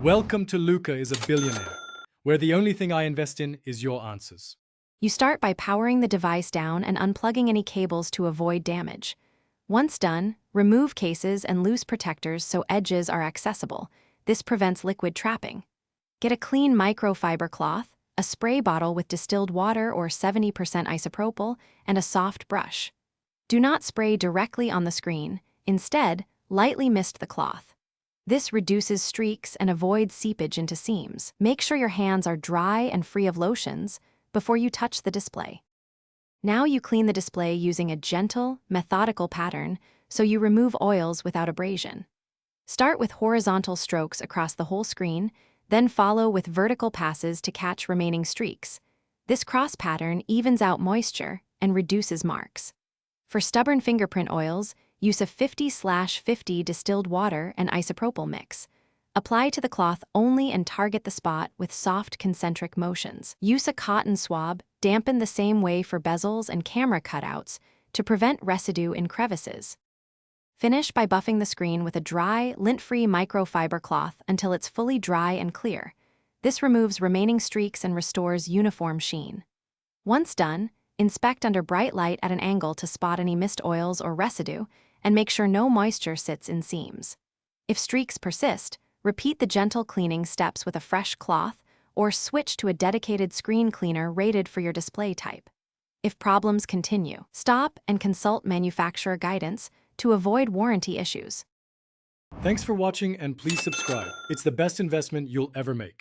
Welcome to Luca is a billionaire, where the only thing I invest in is your answers. You start by powering the device down and unplugging any cables to avoid damage. Once done, remove cases and loose protectors so edges are accessible. This prevents liquid trapping. Get a clean microfiber cloth, a spray bottle with distilled water or 70% isopropyl, and a soft brush. Do not spray directly on the screen. Instead, lightly mist the cloth. This reduces streaks and avoids seepage into seams. Make sure your hands are dry and free of lotions before you touch the display. Now you clean the display using a gentle, methodical pattern so you remove oils without abrasion. Start with horizontal strokes across the whole screen, then follow with vertical passes to catch remaining streaks. This cross pattern evens out moisture and reduces marks. For stubborn fingerprint oils, use a 50/50 distilled water and isopropyl mix. Apply to the cloth only and target the spot with soft concentric motions. Use a cotton swab, dampen the same way for bezels and camera cutouts to prevent residue in crevices. Finish by buffing the screen with a dry, lint-free microfiber cloth until it's fully dry and clear. This removes remaining streaks and restores uniform sheen. Once done, inspect under bright light at an angle to spot any missed oils or residue, and make sure no moisture sits in seams. If streaks persist, repeat the gentle cleaning steps with a fresh cloth or switch to a dedicated screen cleaner rated for your display type. If problems continue, stop and consult manufacturer guidance to avoid warranty issues. Thanks for watching and please subscribe. It's the best investment you'll ever make.